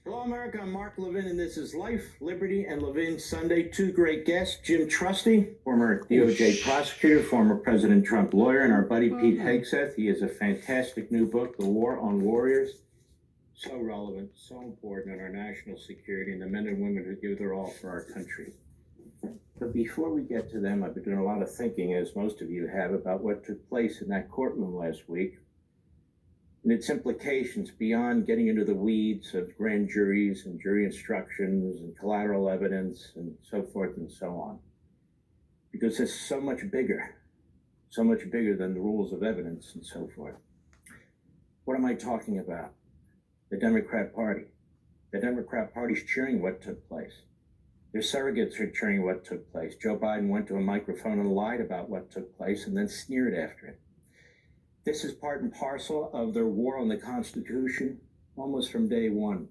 Hello, America. I'm Mark Levin, and this is Life, Liberty, and Levin Sunday. Two great guests, Jim Trusty, former DOJ prosecutor, former President Trump lawyer, and our buddy Pete Hegseth. He has a fantastic new book, The War on Warriors. So relevant, so important in our national security and the men and women who give their all for our country. But before we get to them, I've been doing a lot of thinking, as most of you have, about what took place in that courtroom last week and its implications beyond getting into the weeds of grand juries and jury instructions and collateral evidence and so forth and so on. Because it's so much bigger than the rules of evidence and so forth. What am I talking about? The Democrat Party. The Democrat Party's cheering what took place. Their surrogates are cheering what took place. Joe Biden went to a microphone and lied about what took place and then sneered after it. This is part and parcel of their war on the Constitution almost from day one.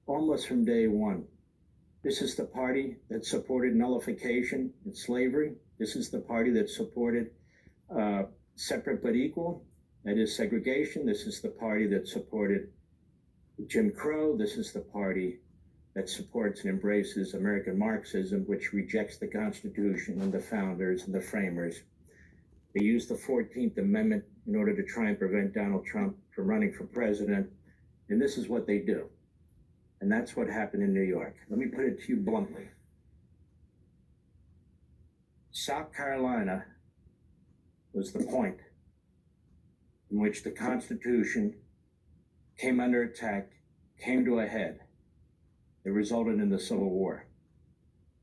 Almost from day one. This is the party that supported nullification and slavery. This is the party that supported separate but equal, that is segregation. This is the party that supported Jim Crow. This is the party that supports and embraces American Marxism, which rejects the Constitution and the founders and the framers. They used the 14th Amendment in order to try and prevent Donald Trump from running for president. And this is what they do. And that's what happened in New York. Let me put it to you bluntly. South Carolina was the point in which the Constitution came under attack, came to a head. It resulted in the Civil War.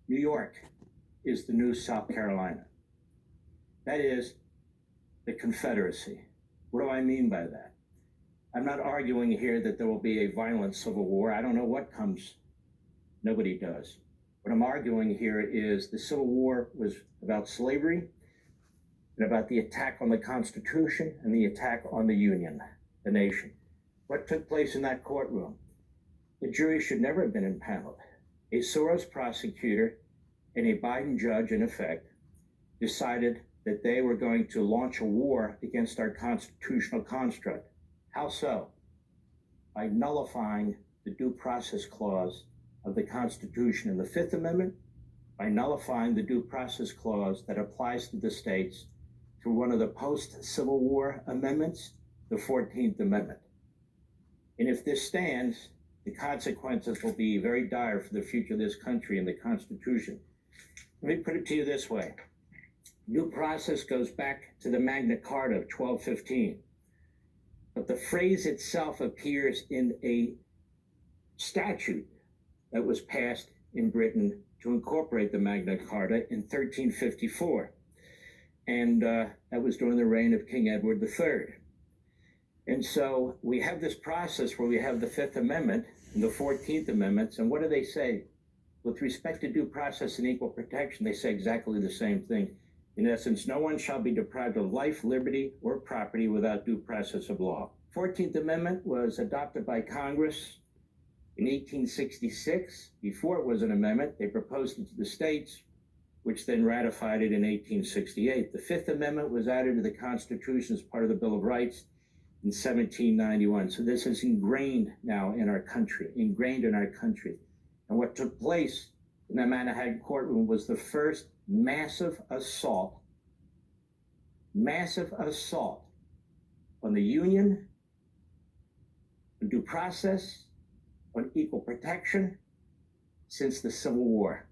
New York is the new South Carolina. That is the Confederacy. What do I mean by that? I'm not arguing here that there will be a violent civil war. I don't know what comes. Nobody does. What I'm arguing here is the Civil War was about slavery and about the attack on the Constitution and the attack on the Union, the nation. What took place in that courtroom? The jury should never have been impaneled. A Soros prosecutor and a Biden judge, in effect, decided that they were going to launch a war against our constitutional construct. How so? By nullifying the due process clause of the Constitution in the Fifth Amendment, by nullifying the due process clause that applies to the states through one of the post-Civil War amendments, the 14th Amendment. And if this stands, the consequences will be very dire for the future of this country and the Constitution. Let me put it to you this way. Due process goes back to the Magna Carta of 1215. But the phrase itself appears in a statute that was passed in Britain to incorporate the Magna Carta in 1354. And that was during the reign of King Edward III. And so we have this process where we have the Fifth Amendment and the 14th Amendments. And what do they say? With respect to due process and equal protection, they say exactly the same thing. In essence, no one shall be deprived of life, liberty, or property without due process of law. 14th Amendment was adopted by Congress in 1866. Before it was an amendment, they proposed it to the states, which then ratified it in 1868. The Fifth Amendment was added to the Constitution as part of the Bill of Rights in 1791. So this is ingrained now in our country, And what took place in the Manhattan courtroom was the first massive assault on the Union, on due process, on equal protection since the Civil War.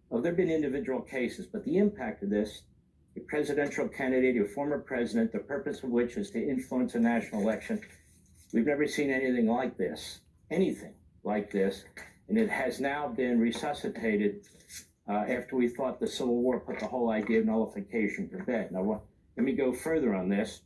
Well, there have been individual cases, but the impact of this, a presidential candidate, a former president, the purpose of which is to influence a national election, we've never seen anything like this, and it has now been resuscitated after we thought the Civil War put the whole idea of nullification to bed. Now, let me go further on this.